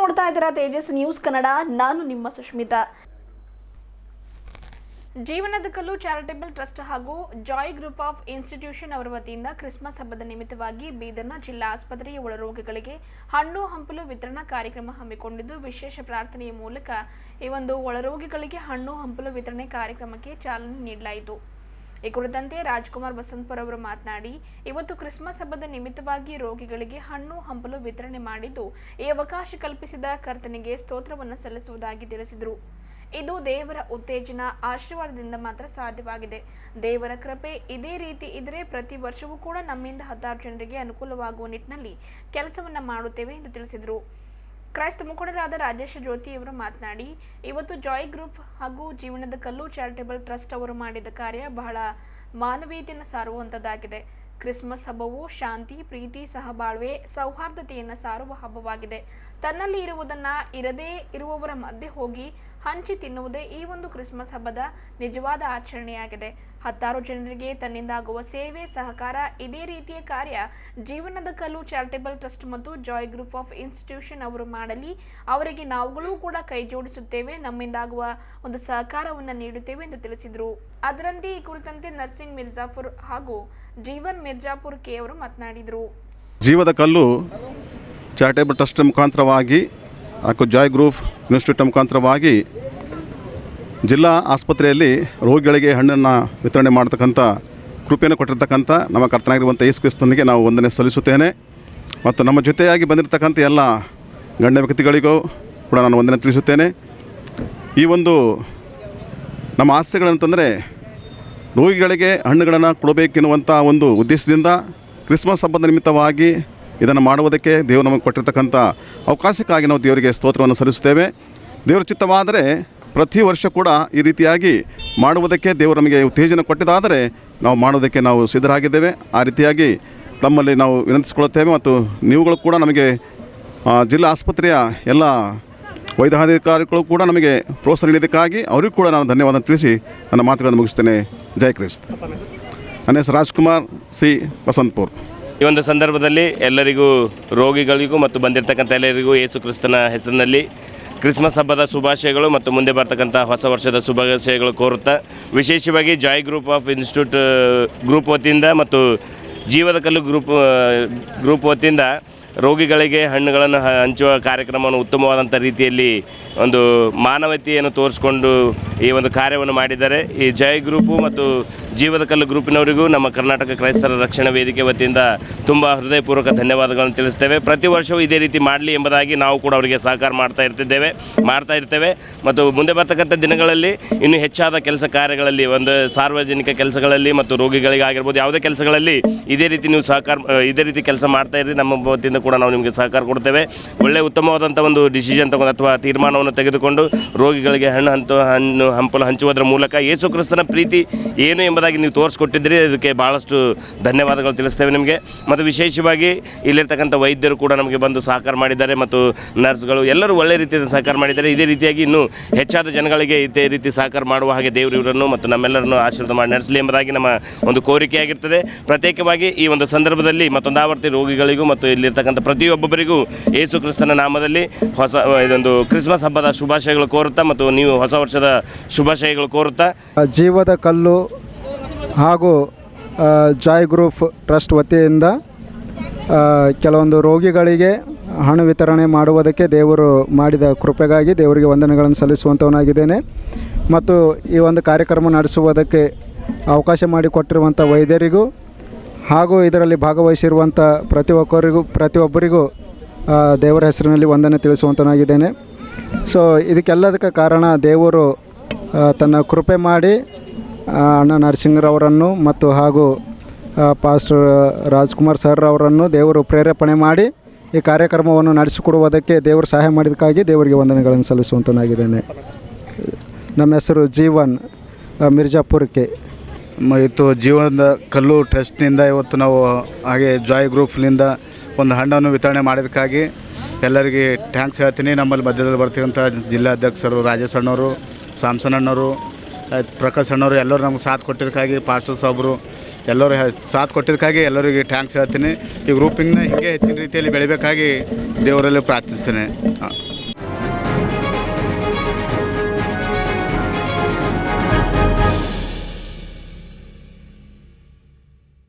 ನೋಡ್ತಾ ಇದ್ದೀರಾ ತೇಜಸ್ ನ್ಯೂಸ್ ಕನ್ನಡ. ನಾನು ನಿಮ್ಮ ಸುಷ್ಮಿತಾ. ಜೀವನದ ಕಲ್ಲು ಚಾರಿಟೇಬಲ್ ಟ್ರಸ್ಟ್ ಹಾಗೂ ಜಾಯ್ ಗ್ರೂಪ್ ಆಫ್ ಇನ್ಸ್ಟಿಟ್ಯೂಷನ್ ಅವರ ವತಿಯಿಂದ ಕ್ರಿಸ್ಮಸ್ ಹಬ್ಬದ ನಿಮಿತ್ತವಾಗಿ ಬೀದರ್ನ ಜಿಲ್ಲಾ ಆಸ್ಪತ್ರೆಯ ಒಳರೋಗಿಗಳಿಗೆ ಹಣ್ಣು ಹಂಪಲು ವಿತರಣಾ ಕಾರ್ಯಕ್ರಮ ಹಮ್ಮಿಕೊಂಡಿದ್ದು, ವಿಶೇಷ ಪ್ರಾರ್ಥನೆಯ ಮೂಲಕ ಈ ಒಂದು ಒಳರೋಗಿಗಳಿಗೆ ಹಣ್ಣು ಹಂಪಲು ವಿತರಣೆ ಕಾರ್ಯಕ್ರಮಕ್ಕೆ ಚಾಲನೆ ನೀಡಲಾಯಿತು. ಈ ಕುರಿತಂತೆ ರಾಜ್ಕುಮಾರ್ ಬಸಂತಪುರ ಅವರು ಮಾತನಾಡಿ, ಇವತ್ತು ಕ್ರಿಸ್ಮಸ್ ಹಬ್ಬದ ನಿಮಿತ್ತವಾಗಿ ರೋಗಿಗಳಿಗೆ ಹಣ್ಣು ಹಂಪಲು ವಿತರಣೆ ಮಾಡಿದ್ದು, ಈ ಅವಕಾಶ ಕಲ್ಪಿಸಿದ ಕರ್ತನಿಗೆ ಸ್ತೋತ್ರವನ್ನು ಸಲ್ಲಿಸುವುದಾಗಿ ತಿಳಿಸಿದರು. ಇದು ದೇವರ ಉತ್ತೇಜನ ಆಶೀರ್ವಾದದಿಂದ ಮಾತ್ರ ಸಾಧ್ಯವಾಗಿದೆ. ದೇವರ ಕೃಪೆ ಇದೇ ರೀತಿ ಇದ್ದರೆ ಪ್ರತಿ ವರ್ಷವೂ ಕೂಡ ನಮ್ಮಿಂದ 10 ಜನರಿಗೆ ಅನುಕೂಲವಾಗುವ ನಿಟ್ಟಿನಲ್ಲಿ ಕೆಲಸವನ್ನ ಮಾಡುತ್ತೇವೆ ಎಂದು ತಿಳಿಸಿದರು. ಕ್ರೈಸ್ತ ಮುಖಂಡರಾದ ರಾಜೇಶ್ ಜ್ಯೋತಿ ಅವರು ಮಾತನಾಡಿ, ಇವತ್ತು ಜಾಯ್ ಗ್ರೂಪ್ ಹಾಗೂ ಜೀವನದ ಕಲ್ಲು ಚಾರಿಟೇಬಲ್ ಟ್ರಸ್ಟ್ ಅವರು ಮಾಡಿದ ಕಾರ್ಯ ಬಹಳ ಮಾನವೀಯತೆಯನ್ನು ಸಾರುವಂತದ್ದಾಗಿದೆ. ಕ್ರಿಸ್ಮಸ್ ಹಬ್ಬವು ಶಾಂತಿ, ಪ್ರೀತಿ, ಸಹಬಾಳ್ವೆ, ಸೌಹಾರ್ದತೆಯನ್ನು ಸಾರುವ ಹಬ್ಬವಾಗಿದೆ. ತನ್ನಲ್ಲಿ ಇರುವುದನ್ನ ಇರದೇ ಇರುವವರ ಮಧ್ಯೆ ಹೋಗಿ ಹಂಚಿ ತಿನ್ನುವುದೇ ಈ ಒಂದು ಕ್ರಿಸ್ಮಸ್ ಹಬ್ಬದ ನಿಜವಾದ ಆಚರಣೆಯಾಗಿದೆ. 10 ಜನರಿಗೆ ತನ್ನಿಂದಾಗುವ ಸೇವೆ, ಸಹಕಾರ, ಇದೇ ರೀತಿಯ ಕಾರ್ಯ ಜೀವನದ ಕಲ್ಲು ಚಾರಿಟೇಬಲ್ ಟ್ರಸ್ಟ್ ಮತ್ತು ಜಾಯ್ ಗ್ರೂಪ್ ಆಫ್ ಇನ್ಸ್ಟಿಟ್ಯೂಷನ್ ಅವರು ಮಾಡಲಿ. ಅವರಿಗೆ ನಾವುಗಳು ಕೂಡ ಕೈ ಜೋಡಿಸುತ್ತೇವೆ, ನಮ್ಮಿಂದಾಗುವ ಒಂದು ಸಹಕಾರವನ್ನು ನೀಡುತ್ತೇವೆ ಎಂದು ತಿಳಿಸಿದರು. ಅದರಂತೆ ಈ ಕುರಿತಂತೆ ನರ್ಸಿಂಗ್ ಮಿರ್ಜಾಪುರ್ ಹಾಗೂ ಜೀವನ್ ಮಿರ್ಜಾಪುರ್ ಕೆ ಅವರು ಮಾತನಾಡಿದರು. ಜೀವದ ಕಲ್ಲು ಚಾರಿಟೇಬಲ್ ಟ್ರಸ್ಟ್ ಮುಖಾಂತರವಾಗಿ ಹಾಗೂ ಜಾಯ್ ಗ್ರೂಪ್ ಇನ್ಸ್ಟಿಟ್ಯೂಟ್ ಮುಖಾಂತರವಾಗಿ ಜಿಲ್ಲಾ ಆಸ್ಪತ್ರೆಯಲ್ಲಿ ರೋಗಿಗಳಿಗೆ ಹಣ್ಣನ್ನು ವಿತರಣೆ ಮಾಡತಕ್ಕಂಥ ಕೃಪೆಯನ್ನು ಕೊಟ್ಟಿರ್ತಕ್ಕಂಥ ನಮ್ಮ ಕರ್ತನಾಗಿರುವಂಥ ಯೇಸು ಕ್ರಿಸ್ತನಿಗೆ ನಾವು ವಂದನೆ ಸಲ್ಲಿಸುತ್ತೇನೆ. ಮತ್ತು ನಮ್ಮ ಜೊತೆಯಾಗಿ ಬಂದಿರತಕ್ಕಂಥ ಎಲ್ಲ ಗಣ್ಯ ವ್ಯಕ್ತಿಗಳಿಗೂ ಕೂಡ ನಾನು ವಂದನೆ ತಿಳಿಸುತ್ತೇನೆ. ಈ ಒಂದು ನಮ್ಮ ಆಸೆಗಳಂತಂದರೆ ರೋಗಿಗಳಿಗೆ ಹಣ್ಣುಗಳನ್ನು ಕೊಡಬೇಕೆನ್ನುವಂಥ ಒಂದು ಉದ್ದೇಶದಿಂದ ಕ್ರಿಸ್ಮಸ್ ಹಬ್ಬದ ನಿಮಿತ್ತವಾಗಿ ಇದನ್ನು ಮಾಡುವುದಕ್ಕೆ ದೇವರು ನಮಗೆ ಕೊಟ್ಟಿರ್ತಕ್ಕಂಥ ಅವಕಾಶಕ್ಕಾಗಿ ನಾವು ದೇವರಿಗೆ ಸ್ತೋತ್ರವನ್ನು ಸಲ್ಲಿಸುತ್ತೇವೆ. ದೇವರ ಚಿತ್ತವಾದರೆ ಪ್ರತಿ ವರ್ಷ ಕೂಡ ಈ ರೀತಿಯಾಗಿ ಮಾಡುವುದಕ್ಕೆ ದೇವರು ನಮಗೆ ಉತ್ತೇಜನ ಕೊಟ್ಟಿದ್ದಾದರೆ ನಾವು ಮಾಡೋದಕ್ಕೆ ನಾವು ಸಿದ್ಧರಾಗಿದ್ದೇವೆ. ಆ ರೀತಿಯಾಗಿ ತಮ್ಮಲ್ಲಿ ನಾವು ವಿನಂತಿಸಿಕೊಳ್ಳುತ್ತೇವೆ. ಮತ್ತು ನೀವುಗಳು ಕೂಡ ನಮಗೆ ಜಿಲ್ಲಾ ಆಸ್ಪತ್ರೆಯ ಎಲ್ಲ ವೈದ್ಯಾಧಿಕಾರಿಗಳು ಕೂಡ ನಮಗೆ ಪ್ರೋತ್ಸಾಹ ನೀಡಿದ್ದಕ್ಕಾಗಿ ಅವರಿಗೂ ಕೂಡ ನಾನು ಧನ್ಯವಾದ ತಿಳಿಸಿ ನನ್ನ ಮಾತುಗಳನ್ನು ಮುಗಿಸ್ತೇನೆ. ಜೈ ಕ್ರಿಸ್ತ. ನನ್ನ ಹೆಸರು ರಾಜ್ಕುಮಾರ್ ಸಿ, ಬಸಂತಪುರ್. ಈ ಒಂದು ಸಂದರ್ಭದಲ್ಲಿ ಎಲ್ಲರಿಗೂ, ರೋಗಿಗಳಿಗೂ ಮತ್ತು ಬಂದಿರತಕ್ಕಂಥ ಎಲ್ಲರಿಗೂ ಯೇಸು ಕ್ರಿಸ್ತನ ಹೆಸರಿನಲ್ಲಿ ಕ್ರಿಸ್ಮಸ್ ಹಬ್ಬದ ಶುಭಾಶಯಗಳು ಮತ್ತು ಮುಂದೆ ಬರ್ತಕ್ಕಂಥ ಹೊಸ ವರ್ಷದ ಶುಭಾಶಯಗಳು ಕೋರುತ್ತಾ, ವಿಶೇಷವಾಗಿ Joy group of institute group ವತಿಯಿಂದ ಮತ್ತು ಜೀವದ ಕಲ್ಲು ಗ್ರೂಪ್ ವತಿಯಿಂದ ರೋಗಿಗಳಿಗೆ ಹಣ್ಣುಗಳನ್ನು ಹಂಚುವ ಕಾರ್ಯಕ್ರಮವನ್ನು ಉತ್ತಮವಾದಂಥ ರೀತಿಯಲ್ಲಿ ಒಂದು ಮಾನವತೆಯನ್ನು ತೋರಿಸ್ಕೊಂಡು ಈ ಒಂದು ಕಾರ್ಯವನ್ನು ಮಾಡಿದ್ದಾರೆ. ಈ ಜೈ ಗ್ರೂಪು ಮತ್ತು ಜೀವದ ಕಲ್ಲು ಗ್ರೂಪಿನವರಿಗೂ ನಮ್ಮ ಕರ್ನಾಟಕ ಕ್ರೈಸ್ತರ ರಕ್ಷಣಾ ವೇದಿಕೆ ವತಿಯಿಂದ ತುಂಬ ಹೃದಯಪೂರ್ವಕ ಧನ್ಯವಾದಗಳನ್ನು ತಿಳಿಸ್ತೇವೆ. ಪ್ರತಿ ವರ್ಷವೂ ಇದೇ ರೀತಿ ಮಾಡಲಿ ಎಂಬುದಾಗಿ ನಾವು ಕೂಡ ಅವರಿಗೆ ಸಹಕಾರ ಮಾಡ್ತಾ ಇರ್ತೇವೆ. ಮತ್ತು ಮುಂದೆ ಬರ್ತಕ್ಕಂಥ ದಿನಗಳಲ್ಲಿ ಇನ್ನೂ ಹೆಚ್ಚಾದ ಕೆಲಸ ಕಾರ್ಯಗಳಲ್ಲಿ, ಒಂದು ಸಾರ್ವಜನಿಕ ಕೆಲಸಗಳಲ್ಲಿ ಮತ್ತು ರೋಗಿಗಳಿಗಾಗಿರ್ಬೋದು, ಯಾವುದೇ ಕೆಲಸಗಳಲ್ಲಿ ಇದೇ ರೀತಿ ನೀವು ಇದೇ ರೀತಿ ಕೆಲಸ ಮಾಡ್ತಾ ಇರಿ. ನಮ್ಮ ವತಿಯಿಂದ ಕೂಡ ನಾವು ನಿಮಗೆ ಸಹಕಾರ ಕೊಡ್ತೇವೆ. ಒಳ್ಳೆಯ ಉತ್ತಮವಾದಂಥ ಒಂದು ಡಿಸಿಷನ್ ತಗೊಂಡು ಅಥವಾ ತೀರ್ಮಾನವನ್ನು ತೆಗೆದುಕೊಂಡು ರೋಗಿಗಳಿಗೆ ಹಣ್ಣು ಹಂಪಲು ಹಂಚುವುದರ ಮೂಲಕ ಯೇಸು ಕ್ರಿಸ್ತನ ಪ್ರೀತಿ ಏನು ಎಂಬುದಾಗಿ ನೀವು ತೋರಿಸ್ಕೊಟ್ಟಿದ್ರಿ. ಅದಕ್ಕೆ ಭಾಳಷ್ಟು ಧನ್ಯವಾದಗಳು ತಿಳಿಸ್ತೇವೆ ನಿಮಗೆ. ಮತ್ತು ವಿಶೇಷವಾಗಿ ಇಲ್ಲಿರ್ತಕ್ಕಂಥ ವೈದ್ಯರು ಕೂಡ ನಮಗೆ ಬಂದು ಸಹಕಾರ ಮಾಡಿದ್ದಾರೆ ಮತ್ತು ನರ್ಸ್ಗಳು ಎಲ್ಲರೂ ಒಳ್ಳೆ ರೀತಿಯಿಂದ ಸಹಕಾರ ಮಾಡಿದ್ದಾರೆ. ಇದೇ ರೀತಿಯಾಗಿ ಇನ್ನೂ ಹೆಚ್ಚಾದ ಜನಗಳಿಗೆ ಇದೇ ರೀತಿ ಸಹಕಾರ ಮಾಡುವ ಹಾಗೆ ದೇವರು ಇವರನ್ನು ಮತ್ತು ನಮ್ಮೆಲ್ಲರನ್ನು ಆಶೀರ್ವಾದ ಮಾಡಿ ನಡೆಸಲಿ ಎಂಬುದಾಗಿ ನಮ್ಮ ಒಂದು ಕೋರಿಕೆಯಾಗಿರ್ತದೆ. ಪ್ರತ್ಯೇಕವಾಗಿ ಈ ಒಂದು ಸಂದರ್ಭದಲ್ಲಿ ಮತ್ತೊಂದು ಆವರ್ತಿ ರೋಗಿಗಳಿಗೂ ಮತ್ತು ಇಲ್ಲಿರ್ತಕ್ಕಂಥ ಪ್ರತಿಯೊಬ್ಬರಿಗೂ ಯೇಸು ಕ್ರಿಸ್ತನ ನಾಮದಲ್ಲಿ ಇದೊಂದು ಕ್ರಿಸ್ಮಸ್ ಹಬ್ಬದ ಶುಭಾಶಯಗಳು ಕೋರುತ್ತಾ ಮತ್ತು ನೀವು ಹೊಸ ವರ್ಷದ ಶುಭಾಶಯಗಳು ಕೋರುತ್ತಾ, ಜೀವದ ಕಲ್ಲು ಹಾಗೂ ಜಾಯ್ ಗ್ರೂಪ್ ಟ್ರಸ್ಟ್ ವತಿಯಿಂದ ಕೆಲವೊಂದು ರೋಗಿಗಳಿಗೆ ಹಣ ವಿತರಣೆ ಮಾಡುವುದಕ್ಕೆ ದೇವರು ಮಾಡಿದ ಕೃಪೆಗಾಗಿ ದೇವರಿಗೆ ವಂದನೆಗಳನ್ನು ಸಲ್ಲಿಸುವಂಥವನಾಗಿದ್ದೇನೆ. ಮತ್ತು ಈ ಒಂದು ಕಾರ್ಯಕ್ರಮ ನಡೆಸುವುದಕ್ಕೆ ಅವಕಾಶ ಮಾಡಿಕೊಟ್ಟಿರುವಂಥ ವೈದ್ಯರಿಗೂ ಹಾಗೂ ಇದರಲ್ಲಿ ಭಾಗವಹಿಸಿರುವಂಥ ಪ್ರತಿಯೊಬ್ಬರಿಗೂ ದೇವರ ಹೆಸರಿನಲ್ಲಿ ವಂದನೆ ತಿಳಿಸುವಂತನಾಗಿದ್ದೇನೆ. ಸೊ ಇದಕ್ಕೆಲ್ಲದಕ್ಕೆ ಕಾರಣ ದೇವರು ತನ್ನ ಕೃಪೆ ಮಾಡಿ ಅಣ್ಣ ನರಸಿಂಗರವರನ್ನು ಮತ್ತು ಹಾಗೂ ಪಾಸ್ಟರ್ ರಾಜ್ಕುಮಾರ್ ಸರ್ ಅವರನ್ನು ದೇವರು ಪ್ರೇರೇಪಣೆ ಮಾಡಿ ಈ ಕಾರ್ಯಕ್ರಮವನ್ನು ನಡೆಸಿಕೊಡುವುದಕ್ಕೆ ದೇವರು ಸಹಾಯ ಮಾಡಿದ್ದಕ್ಕಾಗಿ ದೇವರಿಗೆ ವಂದನೆಗಳನ್ನು ಸಲ್ಲಿಸುವಂತನಾಗಿದ್ದೇನೆ. ನಮ್ಮ ಹೆಸರು ಜೀವನ್ ಮಿರ್ಜಾಪುರಕ್ಕೆ. ಇವತ್ತು ಜೀವನದ ಕಲ್ಲು ಟ್ರಸ್ಟ್ನಿಂದ ಇವತ್ತು ನಾವು ಹಾಗೆ ಜಾಯ್ ಗ್ರೂಪ್ನಿಂದ ಒಂದು ಹಣ್ಣನ್ನು ವಿತರಣೆ ಮಾಡಿದ್ದಕ್ಕಾಗಿ ಎಲ್ಲರಿಗೆ ಥ್ಯಾಂಕ್ಸ್ ಹೇಳ್ತೀನಿ. ನಮ್ಮಲ್ಲಿ ಮಧ್ಯದಲ್ಲಿ ಬರ್ತಿರೋಂಥ ಜಿಲ್ಲಾ ಅಧ್ಯಕ್ಷರು ರಾಜೇಶ್ ಅಣ್ಣವರು, ಸಾಮ್ಸನ್ ಅಣ್ಣವರು, ಪ್ರಕಾಶ್ ಅಣ್ಣವರು ಎಲ್ಲರೂ ನಮ್ಗೆ ಸಾಥ್ ಕೊಟ್ಟಿದ್ದಕ್ಕಾಗಿ, ಪಾಸ್ಟರ್ ಸಾಬ್ರು ಎಲ್ಲರೂ ಸಾಥ್ ಕೊಟ್ಟಿದ್ದಕ್ಕಾಗಿ ಎಲ್ಲರಿಗೆ ಥ್ಯಾಂಕ್ಸ್ ಹೇಳ್ತೀನಿ. ಈ ಗ್ರೂಪಿಂಗ್ನ ಹೀಗೆ ಹೆಚ್ಚಿನ ರೀತಿಯಲ್ಲಿ ಬೆಳಿಬೇಕಾಗಿ ದೇವರಲ್ಲಿ ಪ್ರಾರ್ಥಿಸ್ತೇನೆ.